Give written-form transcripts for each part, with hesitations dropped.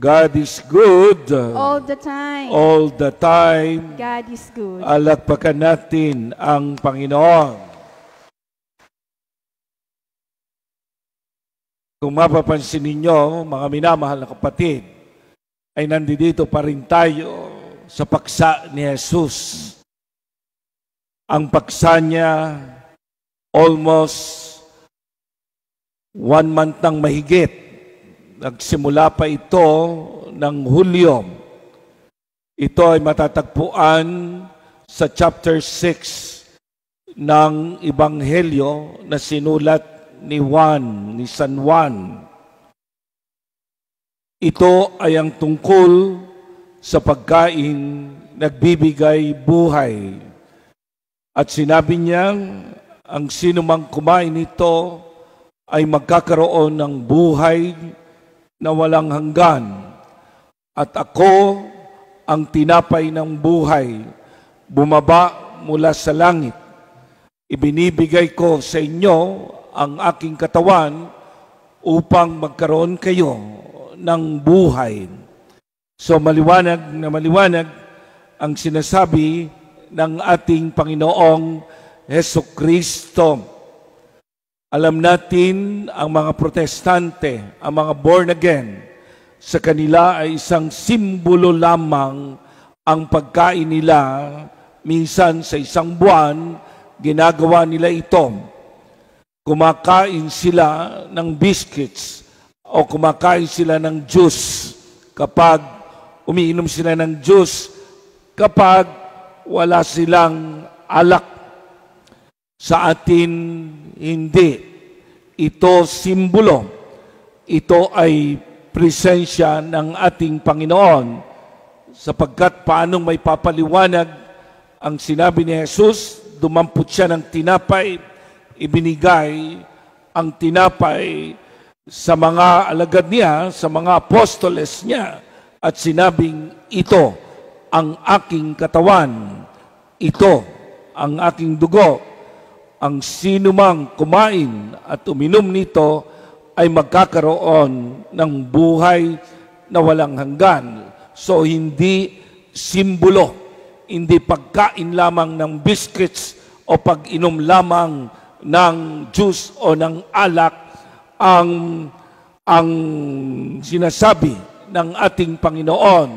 God is good. All the time. All the time. God is good. Alakpakan natin ang Panginoon. Kung mapapansin ninyo, mga minamahal na kapatid, ay nandito pa rin tayo sa paksa ni Jesus. Ang paksa niya, almost 1 month nang mahigit. Nagsimula pa ito ng Hulyo. Ito ay matatagpuan sa chapter 6 ng Ebanghelyo na sinulat ni San Juan. Ito ay ang tungkol sa pagkain nagbibigay buhay. At sinabi niya, ang sinumang kumain nito ay magkakaroon ng buhay na walang hanggan. At ako ang tinapay ng buhay, bumaba mula sa langit. Ibinibigay ko sa inyo ang aking katawan upang magkaroon kayo ng buhay. So maliwanag na maliwanag ang sinasabi ng ating Panginoong Hesukristo. Alam natin ang mga protestante, ang mga born again, sa kanila ay isang simbolo lamang ang pagkain nila. Minsan sa isang buwan, ginagawa nila ito. Kumakain sila ng biscuits o kumakain sila ng juice kapag umiinom sila ng juice kapag wala silang alak. Sa atin, hindi. Ito simbolo. Ito ay presensya ng ating Panginoon. Sapagkat paanong may papaliwanag ang sinabi ni Jesus, dumampot siya ng tinapay, ibinigay ang tinapay sa mga alagad niya, sa mga apostoles niya, at sinabing, ito ang aking katawan, ito ang aking dugo. Ang sinumang kumain at uminom nito ay magkakaroon ng buhay na walang hanggan. So hindi simbolo, hindi pagkain lamang ng biscuits o pag-inom lamang ng juice o ng alak ang sinasabi ng ating Panginoon,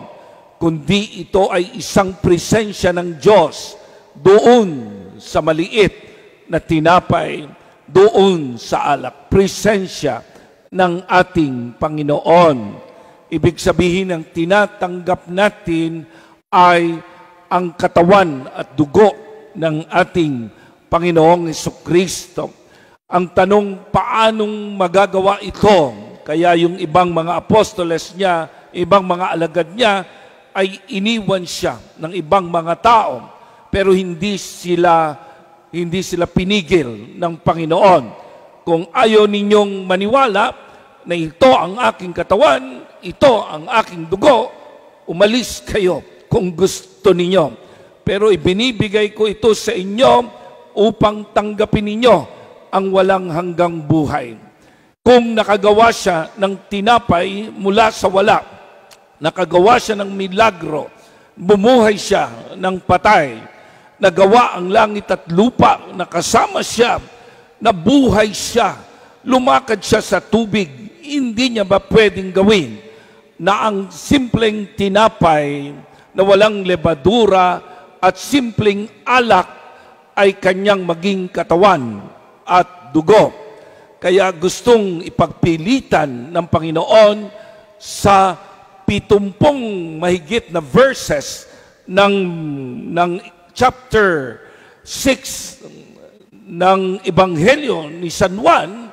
kundi ito ay isang presensya ng Diyos doon sa maliit na tinapay, doon sa alak. Presensya ng ating Panginoon. Ibig sabihin ng tinatanggap natin ay ang katawan at dugo ng ating Panginoong Hesukristo. Ang tanong, paanong magagawa ito? Kaya yung ibang mga apostoles niya, ibang mga alagad niya, ay iniwan siya ng ibang mga tao. Pero hindi sila pinigil ng Panginoon. Kung ayaw ninyong maniwala na ito ang aking katawan, ito ang aking dugo, umalis kayo kung gusto ninyo. Pero ibinibigay ko ito sa inyo upang tanggapin ninyo ang walang hanggang buhay. Kung nakagawa siya ng tinapay mula sa wala, nakagawa siya ng milagro, bumuhay siya ng patay, nagawa ang langit at lupa, nakasama siya, nabuhay siya, lumakad siya sa tubig, hindi niya ba pwedeng gawin na ang simpleng tinapay na walang lebadura at simpleng alak ay kanyang maging katawan at dugo? Kaya gustong ipagpilitan ng Panginoon sa 70 mahigit na verses ng chapter 6 ng Ebanghelyo ni San Juan,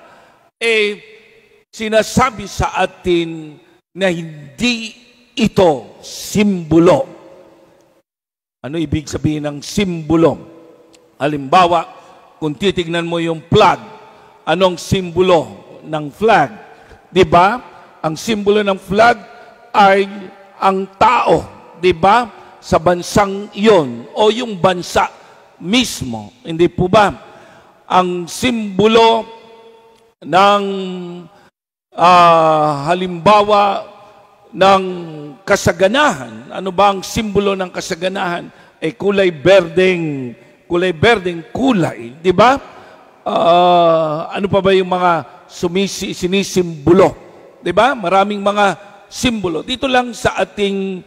sinasabi sa atin na hindi ito simbolo. Ano ibig sabihin ng simbolo? Halimbawa, kung titignan mo yung flag, anong simbolo ng flag? Diba? Ang simbolo ng flag ay ang tao. Diba? Sa bansang iyon o yung bansa mismo. Hindi po ba? Ang simbolo ng halimbawa ng kasaganahan. Ano ba ang simbolo ng kasaganahan? Ay kulay berdeng kulay, di ba? Ano pa ba yung mga sinisimbolo? Di ba? Maraming mga simbolo. Dito lang sa ating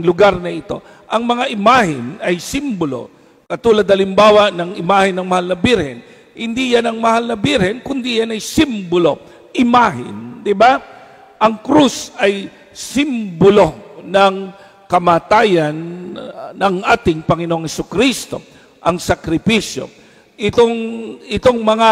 lugar na ito, ang mga imahen ay simbolo. Katulad halimbawa ng imahen ng Mahal na Birhen, hindi yan ang Mahal na Birhen, kundi yan ay simbolo, imahen, di ba? Ang krus ay simbolo ng kamatayan ng ating Panginoong Jesucristo, ang sakripisyo. Itong mga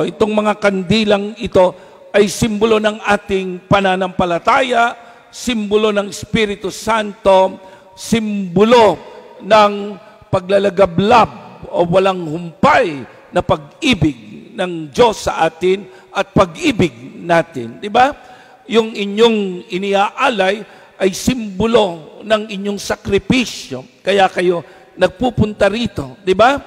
itong mga kandilang ito ay simbolo ng ating pananampalataya, simbolo ng Espiritu Santo, simbolo ng paglalagablab o walang humpay na pag-ibig ng Diyos sa atin at pag-ibig natin. Di ba? Yung inyong iniaalay ay simbolo ng inyong sakripisyo. Kaya kayo nagpupunta rito. Di ba?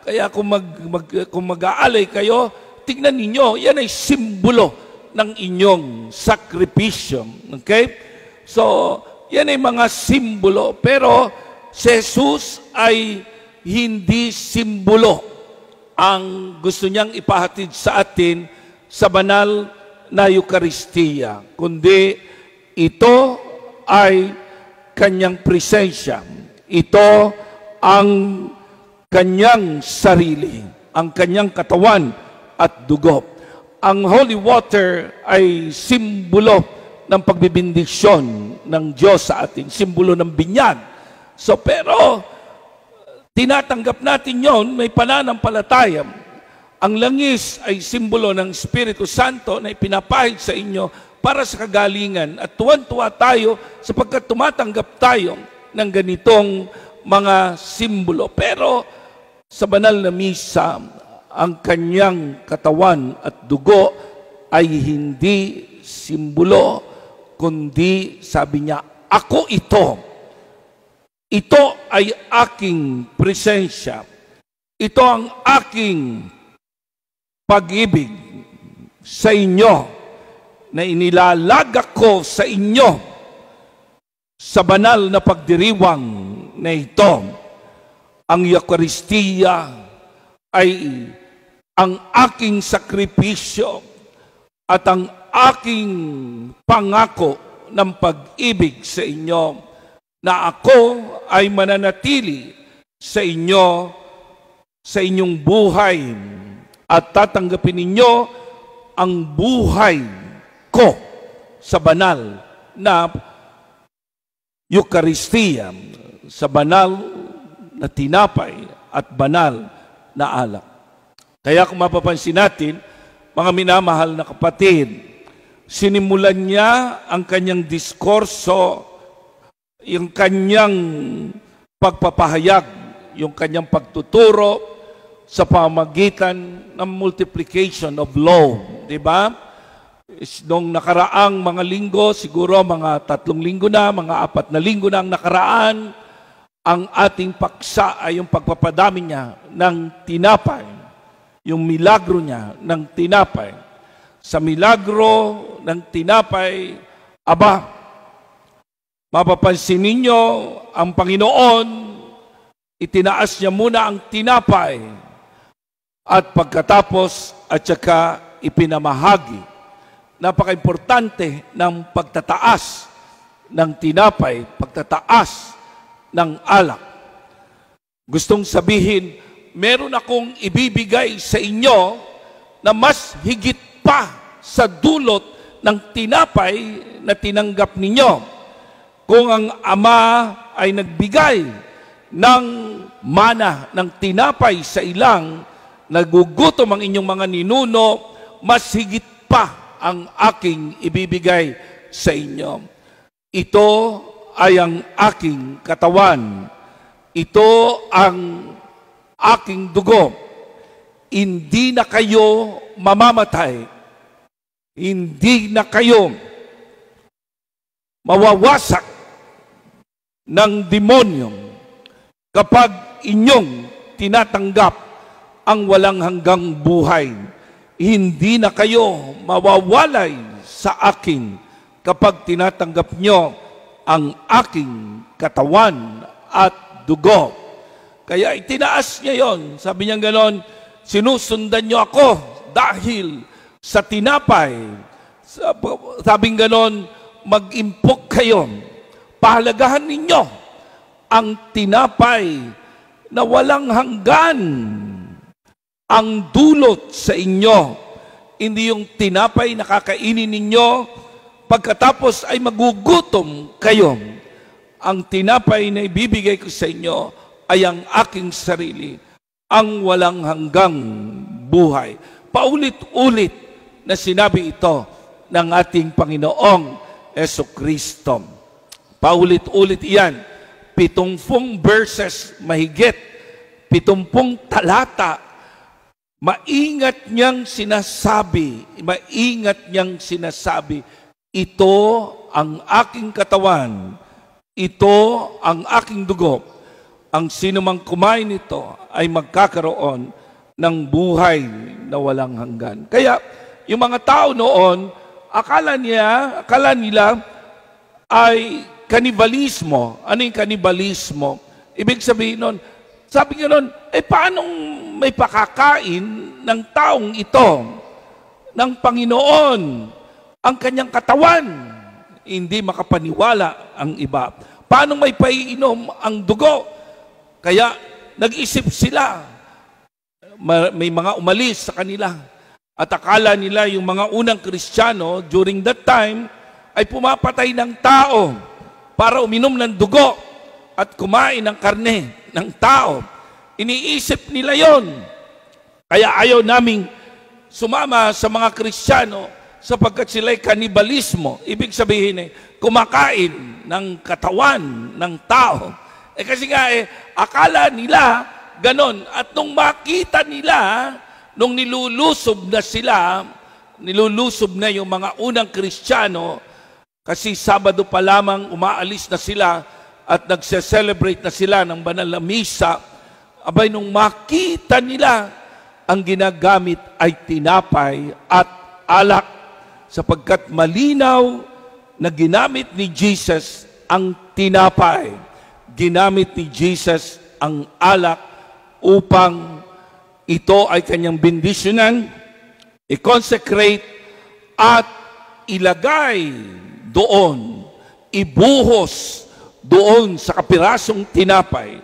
Kaya kung mag-aalay kayo, tignan ninyo, yan ay simbolo ng inyong sakripisyo. Okay? So, yan ay mga simbolo. Pero si Jesus ay hindi simbolo ang gusto niyang ipahatid sa atin sa banal na Eucharistia, kundi ito ay kanyang presensya. Ito ang kanyang sarili, ang kanyang katawan at dugo. Ang holy water ay simbolo ng pagbibindisyon ng Diyos sa atin, simbolo ng binyag. So pero tinatanggap natin yon, may pananampalataya. Ang langis ay simbolo ng Espiritu Santo na ipinapahid sa inyo para sa kagalingan. At tuwan-tuwa tayo sapagkat tumatanggap tayo ng ganitong mga simbolo. Pero sa banal na misa, ang kanyang katawan at dugo ay hindi simbolo, kundi sabi niya, ako ito. Ito ay aking presensya. Ito ang aking pag-ibig sa inyo na inilalagak ko sa inyo sa banal na pagdiriwang na ito. Ang Eucharistia ay ang aking sakripisyo at ang aking pangako ng pag-ibig sa inyo na ako ay mananatili sa inyo sa inyong buhay at tatanggapin ninyo ang buhay ko sa banal na Eucharistia, sa banal na tinapay at banal na alak. Kaya kung mapapansin natin, mga minamahal na kapatid, sinimulan niya ang kanyang diskurso, yung kanyang pagpapahayag, yung kanyang pagtuturo sa pamagitan ng multiplication of law. Diba? Nung nakaraang mga linggo, siguro mga 3 linggo na, mga 4 na linggo na ang nakaraan, ang ating paksa ay yung pagpapadami niya ng tinapay, yung milagro niya ng tinapay. Sa milagro ng tinapay, mapapansin ninyo, ang Panginoon, itinaas niya muna ang tinapay at pagkatapos at saka ipinamahagi. Napaka-importante ng pagtataas ng tinapay, pagtataas ng alak. Gustong sabihin, meron akong ibibigay sa inyo na mas higit pa sa dulot ng tinapay na tinanggap ninyo. Kung ang Ama ay nagbigay ng mana, ng tinapay sa ilang, nagugutom ang inyong mga ninuno, mas higit pa ang aking ibibigay sa inyo. Ito ay ang aking katawan. Ito ang aking dugo. Hindi na kayo mamamatay. Hindi na kayo mawawasak ng demonyo kapag inyong tinatanggap ang walang hanggang buhay. hindi na kayo mawawalay sa akin kapag tinatanggap nyo ang aking katawan at dugo. Kaya itinaas niya yon. Sabi niya ganon, sinusundan nyo ako dahil sa tinapay. Sabing ganon, mag-impok kayo. Pahalagahan ninyo ang tinapay na walang hanggan ang dulot sa inyo. Hindi yung tinapay na kakainin ninyo, pagkatapos ay magugutom kayo. Ang tinapay na ibibigay ko sa inyo ay ang aking sarili, ang walang hanggang buhay. Paulit-ulit na sinabi ito ng ating Panginoong Jesucristo. Paulit-ulit iyan. 70 verses mahigit, 70 talata. Maingat niyang sinasabi, ito ang aking katawan, ito ang aking dugo. Ang sino mang kumain nito ay magkakaroon ng buhay na walang hanggan. Kaya, yung mga tao noon, akala nila ay kanibalismo. Ano yung kanibalismo? Ibig sabihin nun, sabi nga nun, paano may pakakain ng taong ito, ng Panginoon, ang kanyang katawan? Hindi makapaniwala ang iba. Paano may paiinom ang dugo? Kaya nag-isip sila, may mga umalis sa kanila. At akala nila yung mga unang Kristiyano during that time ay pumapatay ng tao para uminom ng dugo at kumain ng karne ng tao. Iniisip nila yon. Kaya ayaw naming sumama sa mga Kristiyano sapagkat sila'y kanibalismo. Ibig sabihin kumakain ng katawan ng tao. Kasi nga akala nila ganon. At nung makita nila, nung nilulusob na yung mga unang Kristiyano, kasi Sabado pa lamang umaalis na sila at nagse-celebrate na sila ng banal na misa, abay nung makita nila, ang ginagamit ay tinapay at alak, sapagkat malinaw na ginamit ni Jesus ang tinapay, ginamit ni Jesus ang alak upang ito ay kanyang bendisyonan, i-consecrate at ilagay doon, ibuhos doon sa kapirasong tinapay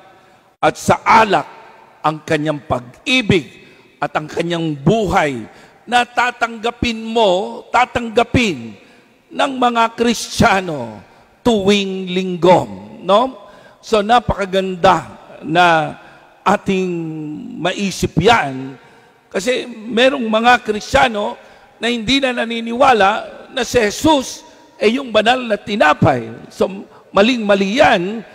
at sa alak ang kanyang pag-ibig at ang kanyang buhay na tatanggapin ng mga Kristiyano tuwing linggo. No? So napakaganda na ating maisip yan kasi merong mga Kristiyano na hindi na naniniwala na si Jesus yung banal na tinapay. So maling-mali yan,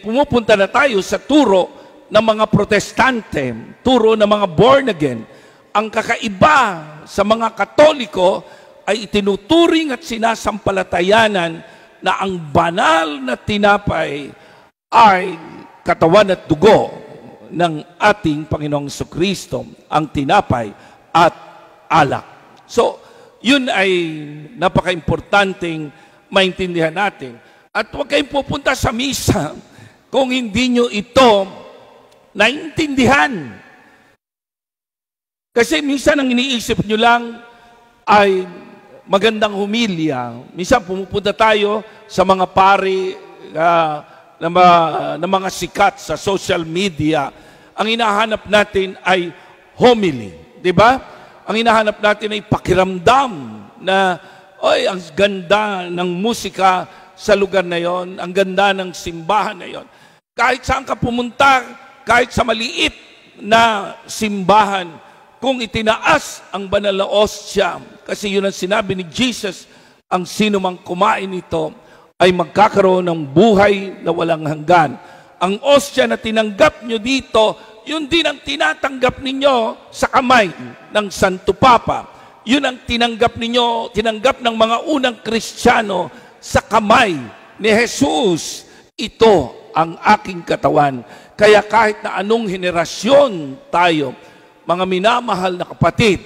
pumupunta na tayo sa turo ng mga protestante, turo ng mga born again. Ang kakaiba sa mga Katoliko ay itinuturing at sinasampalatayanan na ang banal na tinapay ay katawan at dugo ng ating Panginoong Jesucristo, ang tinapay at alak. So, yun ay napaka-importanting maintindihan natin. At huwag kayong pupunta sa misa kung hindi nyo ito naintindihan. Kasi minsan ang iniisip nyo lang ay magandang humilya. Minsan pumupunta tayo sa mga pari na mga sikat sa social media. Ang hinahanap natin ay homily. Diba? Ang hinahanap natin ay pakiramdam na, ang ganda ng musika sa lugar na yon, ang ganda ng simbahan na yon. Kahit saan ka pumunta, kahit sa maliit na simbahan, kung itinaas ang banal na osya, kasi yun ang sinabi ni Jesus, ang sino mang kumain nito ay magkakaroon ng buhay na walang hanggan. Ang osya na tinanggap nyo dito, yun din ang tinatanggap ninyo sa kamay ng Santo Papa. Yun ang tinanggap ng mga unang Kristiyano sa kamay ni Jesus. Ito ang aking katawan. Kaya kahit na anong henerasyon tayo, mga minamahal na kapatid,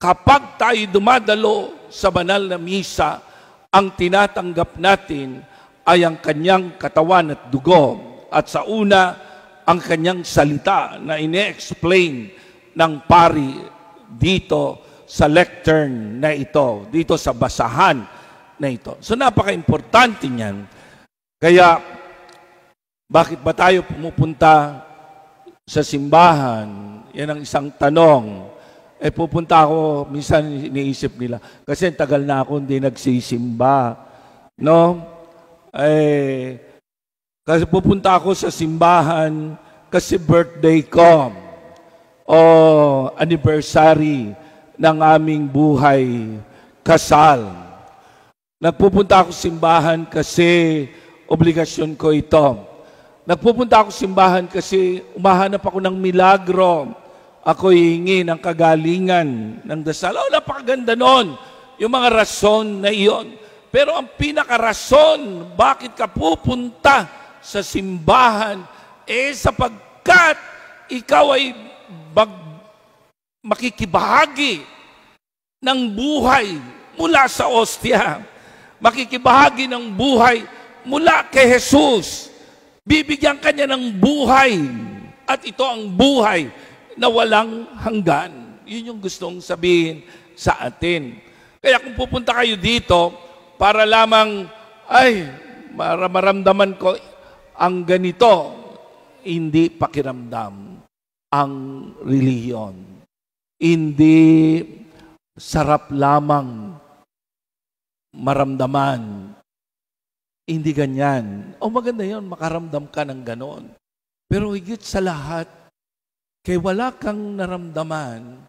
kapag tayo dumadalo sa banal na misa, ang tinatanggap natin ay ang kanyang katawan at dugo. At sa una, ang kanyang salita na ine-explain ng pari dito sa lectern na ito, dito sa basahan na ito. So napaka-importante niyan. Kaya, bakit ba tayo pumupunta sa simbahan? Yan ang isang tanong. Pupunta ako, minsan iniisip nila, kasi tagal na ako hindi nagsisimba. No? Kasi pupunta ako sa simbahan kasi birthday ko o anniversary ng aming buhay, kasal. Nagpupunta ako sa simbahan kasi obligasyon ko ito. Nagpupunta ako sa simbahan kasi umahanap ako ng milagro. Ako hihingi ng kagalingan ng dasal. Napakaganda nun. Yung mga rason na iyon. Pero ang pinakarason, bakit ka pupunta sa simbahan, sapagkat ikaw ay makikibahagi ng buhay mula sa ostia. Makikibahagi ng buhay mula kay Jesus. Bibigyan ka niya ng buhay. At ito ang buhay na walang hanggan. Yun yung gustong sabihin sa atin. Kaya kung pupunta kayo dito, para lamang, maramdaman ko ang ganito, hindi pakiramdam ang relihiyon. Hindi sarap lamang maramdaman. Hindi ganyan. Maganda yun, makaramdam ka ng ganon. Pero higit sa lahat, kaya wala kang naramdaman,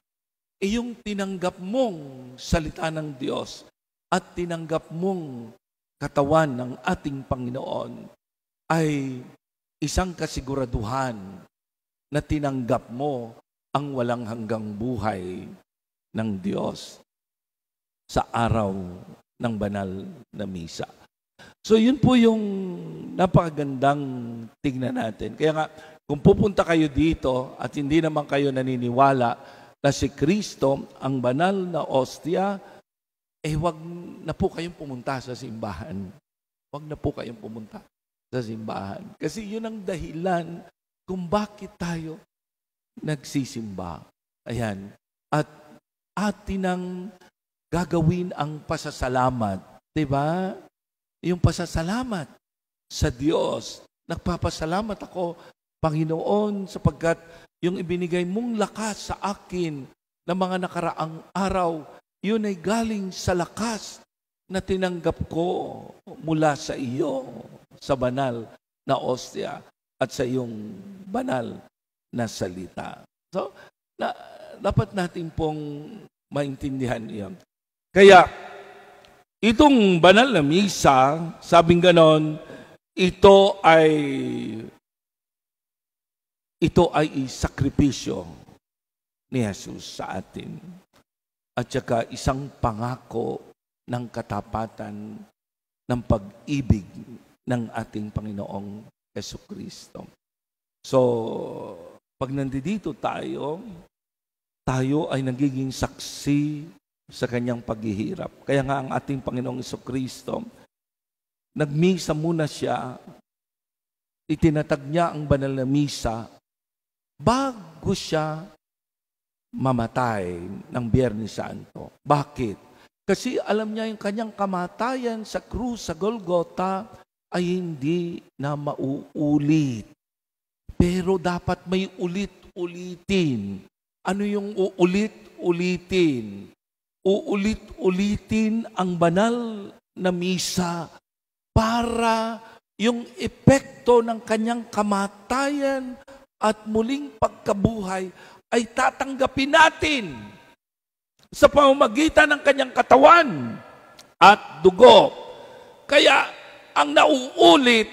yung tinanggap mong salita ng Diyos at tinanggap mong katawan ng ating Panginoon ay isang kasiguraduhan na tinanggap mo ang walang hanggang buhay ng Diyos sa araw ng banal na misa. So yun po yung napakagandang tignan natin. Kaya nga, kung pupunta kayo dito at hindi naman kayo naniniwala na si Kristo ang banal na ostia, wag na po kayong pumunta sa simbahan. Wag na po kayong pumunta sa simbahan. Kasi yun ang dahilan kung bakit tayo nagsisimba. Ayan. At atin ang gagawin ang pasasalamat. Diba? Yung pasasalamat sa Diyos. Nagpapasalamat ako, Panginoon, sapagkat yung ibinigay mong lakas sa akin na mga nakaraang araw, yun ay galing sa lakas na tinanggap ko mula sa iyo, sa banal na ostia at sa iyong banal na salita. So, dapat natin pong maintindihan iyon. Kaya, itong banal na misa, sabing ganon, ito ay sakripisyo ni Jesus sa atin. At saka isang pangako ng katapatan ng pag-ibig ng ating Panginoong Jesucristo. So, pag nandito tayo ay nagiging saksi sa kanyang paghihirap. Kaya nga ang ating Panginoong Jesucristo, nagmisa muna siya, itinatag niya ang banal na misa bago siya mamatay ng Biyernes Santo. Bakit? Kasi alam niya yung kanyang kamatayan sa krus, sa Golgota, ay hindi na mauulit. Pero dapat may ulit-ulitin. Ano yung uulit-ulitin? Uulit-ulitin ang banal na misa para yung epekto ng kanyang kamatayan at muling pagkabuhay ay tatanggapin natin sa pamamagitan ng kanyang katawan at dugo. Kaya ang nauulit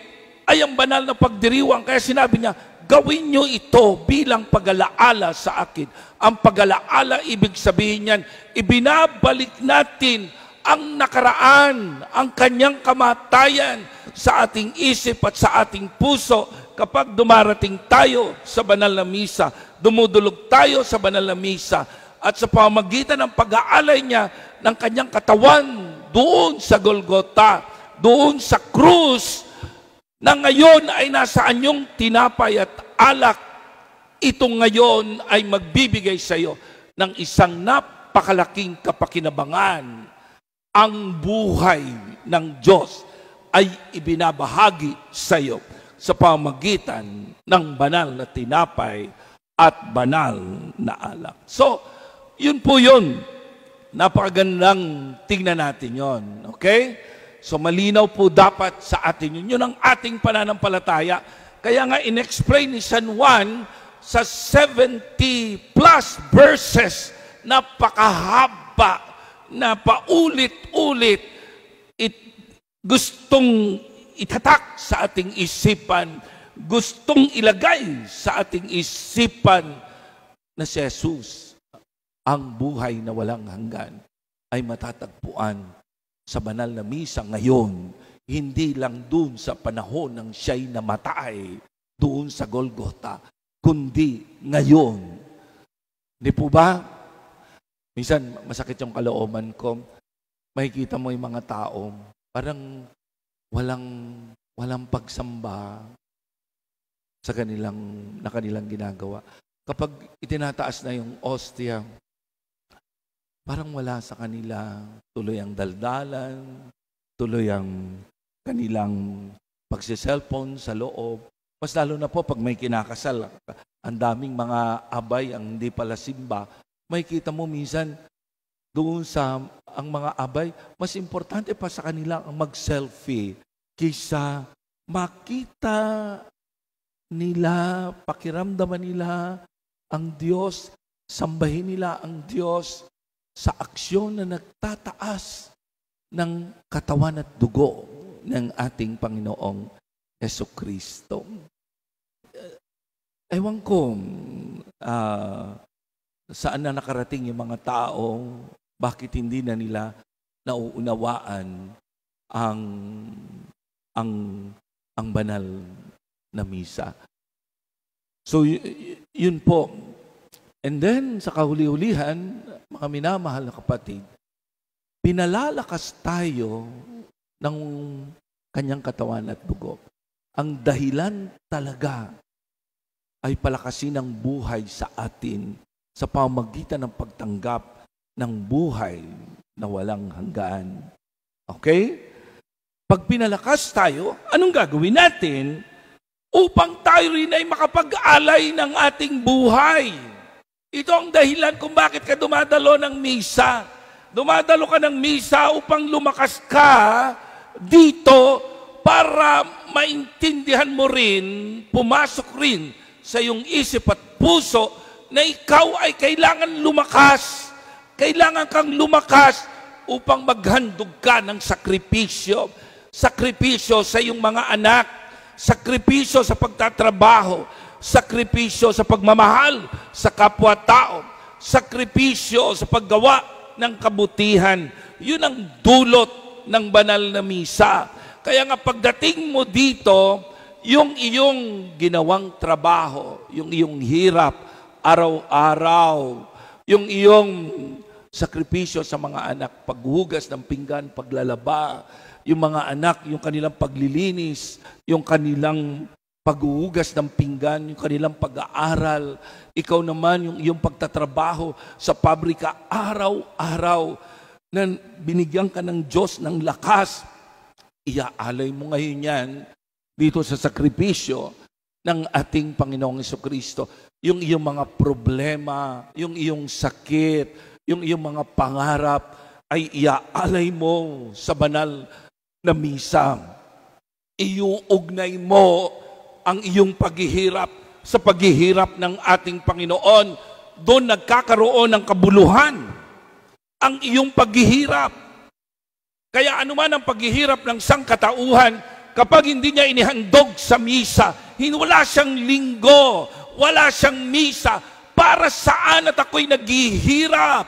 ay ang banal na pagdiriwang. Kaya sinabi niya, gawin niyo ito bilang pag-alaala sa akin. Ang pag-alaala, ibig sabihin niyan, ibinabalik natin ang nakaraan, ang kanyang kamatayan sa ating isip at sa ating puso kapag dumarating tayo sa banal na misa, dumudulog tayo sa banal na misa, at sa pamamagitan ng pag-aalay niya ng kanyang katawan doon sa Golgota, doon sa krus, na ngayon ay nasaan yung tinapay at alak, ito ngayon ay magbibigay sa iyo ng isang napakalaking kapakinabangan. Ang buhay ng Diyos ay ibinabahagi sa iyo sa pamamagitan ng banal na tinapay at banal na alak. So, yun po yun. Napakagandang tingnan natin yon. Okay? So, malinaw po dapat sa atin yun. Yun ang ating pananampalataya. Kaya nga, in-explain ni San Juan sa 70 plus verses, napakahaba, na paulit-ulit, gustong itatak sa ating isipan, gustong ilagay sa ating isipan na si Jesus, ang buhay na walang hanggan, ay matatagpuan sa banal na misa ngayon, hindi lang doon sa panahon ng siya'y namatay doon sa Golgota, kundi ngayon. Di po ba? Minsan, masakit yung kalooban ko. Makikita mo yung mga tao, parang walang pagsamba sa kanilang ginagawa. Kapag itinataas na yung ostia, parang wala sa kanila. Tuloy ang daldalan, tuloy ang kanilang pagsiselfone sa loob. Mas lalo na po pag may kinakasal, ang daming mga abay ang hindi pala simba. Makikita mo minsan, doon sa ang mga abay, mas importante pa sa kanila ang mag-selfie kaysa makita nila, pakiramdaman nila ang Diyos, sambahin nila ang Diyos sa aksyon na nagtataas ng katawan at dugo ng ating Panginoong Jesucristo. Ewan ko saan na nakarating yung mga tao, bakit hindi na nila nauunawaan ang banal na misa. So, yun po. And then, sa kahuli-hulihan, mga minamahal na kapatid, pinalalakas tayo ng kanyang katawan at dugo. Ang dahilan talaga ay palakasin ang buhay sa atin sa pamamagitan ng pagtanggap ng buhay na walang hanggan. Okay? Pag pinalakas tayo, anong gagawin natin upang tayo rin ay makapag-alay ng ating buhay? Ito ang dahilan kung bakit ka dumadalo ng misa. Dumadalo ka ng misa upang lumakas ka dito para maintindihan mo rin, pumasok rin sa iyong isip at puso na ikaw ay kailangan lumakas. Kailangan kang lumakas upang maghandog ka ng sakripisyo. Sakripisyo sa iyong mga anak, sakripisyo sa pagtatrabaho, sakripisyo sa pagmamahal sa kapwa-tao, sakripisyo sa paggawa ng kabutihan. Yun ang dulot ng banal na misa. Kaya nga pagdating mo dito, yung iyong ginawang trabaho, yung iyong hirap, araw-araw, yung iyong sakripisyo sa mga anak, paghugas ng pinggan, paglalaba, yung mga anak, yung kanilang paglilinis, yung kanilang paghuhugas ng pinggan, yung kanilang pag-aaral, ikaw naman yung iyong pagtatrabaho sa pabrika, araw-araw, na binigyan ka ng Diyos ng lakas, iaalay mo ngayon yan dito sa sakripisyo ng ating Panginoong Jesucristo. Yung iyong mga problema, yung iyong sakit, yung iyong mga pangarap ay iaalay mo sa banal na misa. Iuugnay mo ang iyong paghihirap sa paghihirap ng ating Panginoon. Doon nagkakaroon ng kabuluhan ang iyong paghihirap. Kaya anuman ang paghihirap ng sangkatauhan, kapag hindi niya inihandog sa misa, wala siyang linggo, wala siyang misa. Para saan at ako'y naghihirap?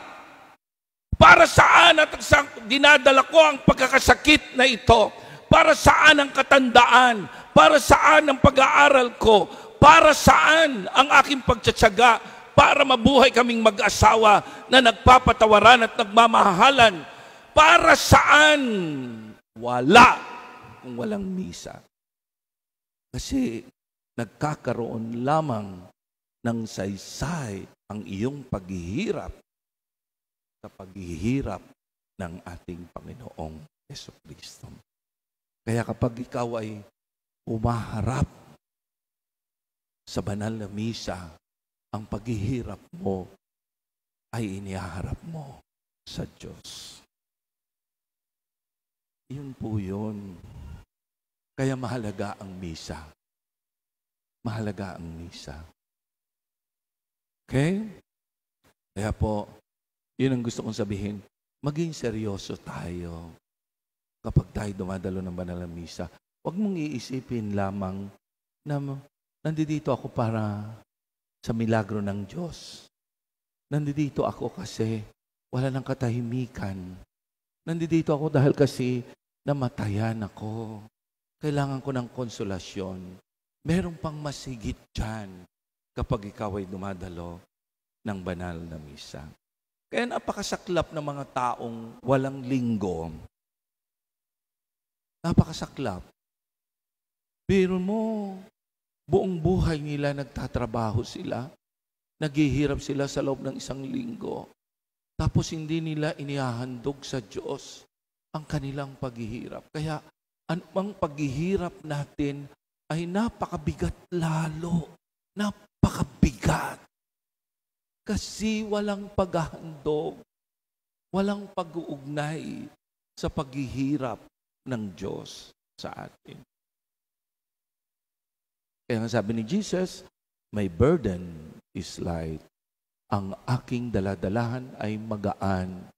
Para saan at dinadala ko ang pagkakasakit na ito? Para saan ang katandaan? Para saan ang pag-aaral ko? Para saan ang aking pagtsatsaga para mabuhay kaming mag-asawa na nagpapatawaran at nagmamahalan. Para saan? Wala kung walang misa. Kasi nagkakaroon lamang ng saysay ang iyong paghihirap sa paghihirap ng ating Panginoong Jesucristo. Kaya kapag ikaw ay umaharap sa banal na misa, ang paghihirap mo ay iniharap mo sa Diyos. Yun po yun. Kaya mahalaga ang misa. Mahalaga ang misa. Okay? Kaya po, yun ang gusto kong sabihin, maging seryoso tayo kapag tayo dumadalo ng banal na misa. Huwag mong iisipin lamang na nandito ako para sa milagro ng Diyos. Nandito ako kasi wala ng katahimikan. Nandito ako dahil kasi namatayan ako. Kailangan ko ng konsolasyon. Meron pang masigit dyan kapag ikaw ay dumadalo ng banal na misa. Kaya napakasaklap ng mga taong walang linggo. Napakasaklap. Pero mo, buong buhay nila nagtatrabaho sila. Naghihirap sila sa loob ng isang linggo. Tapos hindi nila inihahandog sa Diyos ang kanilang paghihirap. Kaya anumang paghihirap natin ay napakabigat lalo. Napakabigat. Kasi walang paghahandog. Walang pag-uugnay sa paghihirap ng Diyos sa atin. Kaya nga sabi ni Jesus, my burden is light. Ang aking daladalahan ay magaan.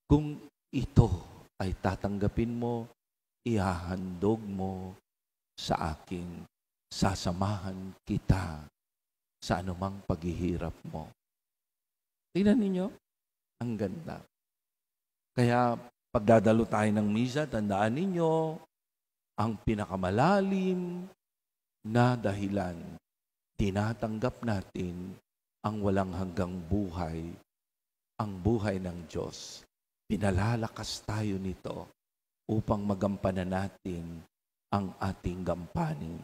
Kung ito ay tatanggapin mo, ihahandog mo sa akin. Sasamahan kita sa anumang paghihirap mo. Tingnan ninyo, ang ganda. Kaya pagdadalo tayo ng misa, tandaan ninyo, ang pinakamalalim na dahilan, tinatanggap natin ang walang hanggang buhay, ang buhay ng Diyos. Pinalalakas tayo nito upang magampanan natin ang ating gampanin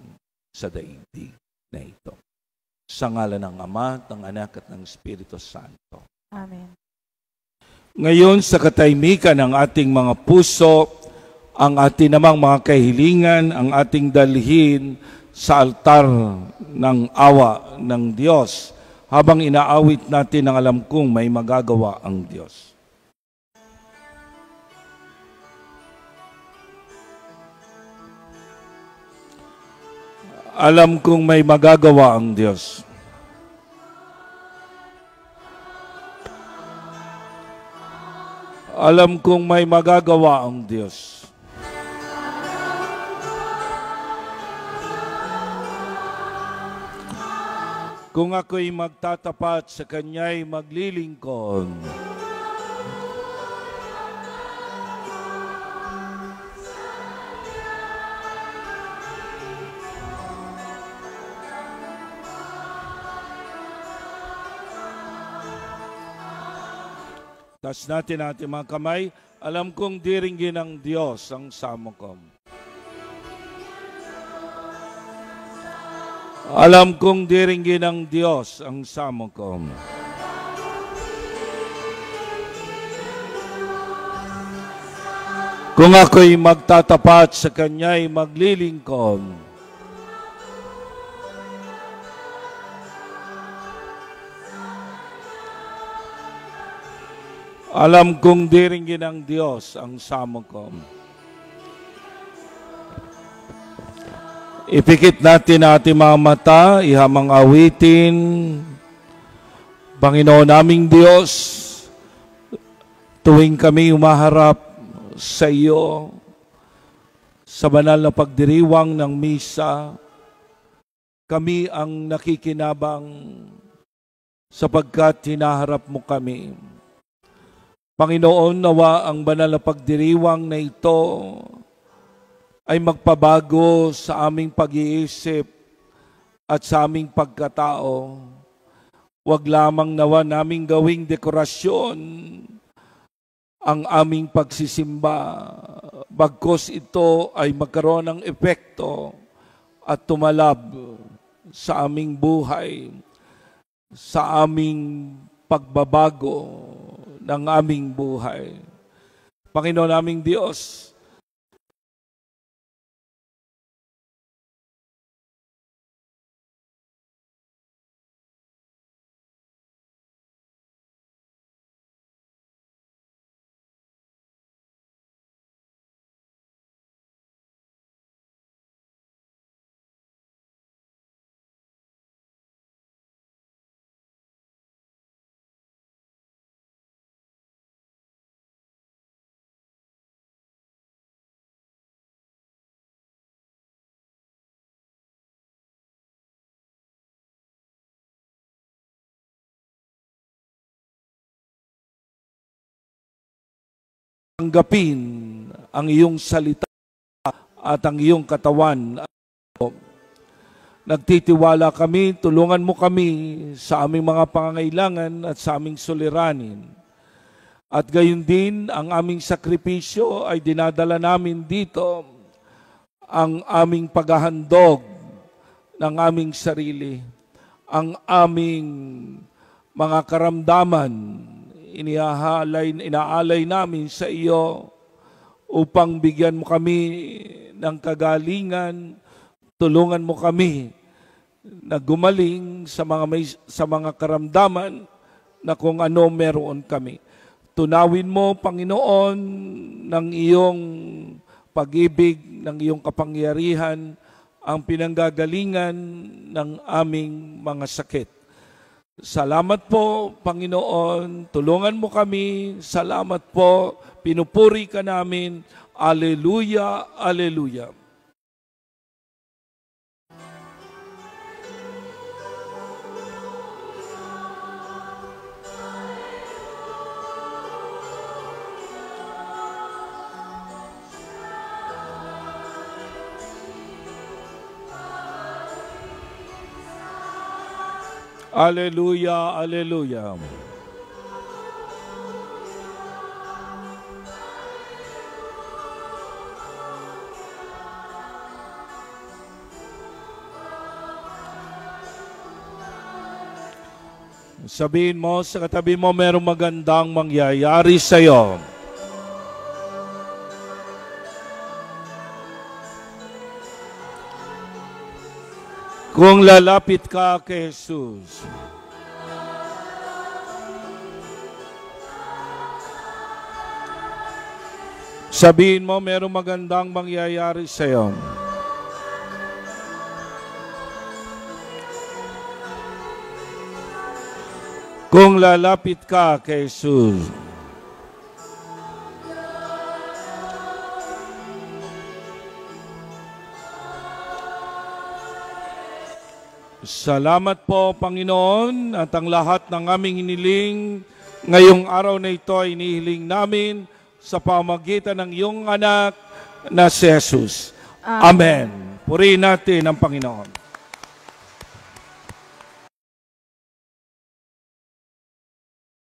sa daigdig na ito. Sa ngalan ng Ama, ng Anak at ng Espiritu Santo. Amen. Ngayon sa katahimikan ng ating mga puso, ang ating namang mga kahilingan, ang ating dalhin sa altar ng awa ng Diyos habang inaawit natin ang alam kong may magagawa ang Diyos. Alam kong may magagawa ang Diyos. Alam kong may magagawa ang Diyos. Kung ako'y magtatapat sa Kanya'y maglilingkod. Taas natin ating mga kamay. Alam kong diringgin ng Diyos ang samokom. Alam kong diringgin ng Diyos ang samokom. Kung ako'y magtatapat sa Kanya'y maglilingkod. Alam kong diringgin ng Diyos ang samokom. Ipikit natin ating mga mata, ihamang awitin. Panginoon naming Diyos, tuwing kami umaharap sa iyo, sa banal na pagdiriwang ng misa, kami ang nakikinabang sapagkat hinaharap mo kami. Panginoon, nawa ang banal na pagdiriwang na ito ay magpabago sa aming pag-iisip at sa aming pagkatao. Huwag lamang nawa naming gawing dekorasyon ang aming pagsisimba, bagkos ito ay magkaroon ng epekto at tumalab sa aming buhay, sa aming pagbabago ng aming buhay. Panginoon naming Diyos, tanggapin ang iyong salita at ang iyong katawan. Nagtitiwala kami, tulungan mo kami sa aming mga pangangailangan at sa aming suliranin. At gayon din, ang aming sakripisyo ay dinadala namin dito, ang aming paghahandog ng aming sarili, ang aming mga karamdaman, inaalay namin sa iyo upang bigyan mo kami ng kagalingan, tulungan mo kami na gumaling sa mga karamdaman na kung ano meron kami. Tunawin mo, Panginoon, ng iyong pag-ibig, ng iyong kapangyarihan, ang pinanggagalingan ng aming mga sakit. Salamat po, Panginoon. Tulungan mo kami. Salamat po. Pinupuri ka namin. Alleluia, alleluia. Alleluia, alleluia. Sabihin mo sa katabi mo, merong magandang mangyayari sa iyo. Kung lalapit ka kay Jesus. Sabihin mo, merong magandang mangyayari sa iyo. Kung lalapit ka kay Jesus. Salamat po, Panginoon, at ang lahat ng aming hiniling ngayong araw na ito ay inihiling namin sa pamamagitan ng iyong anak na si Jesus. Amen. Purihin natin ang Panginoon.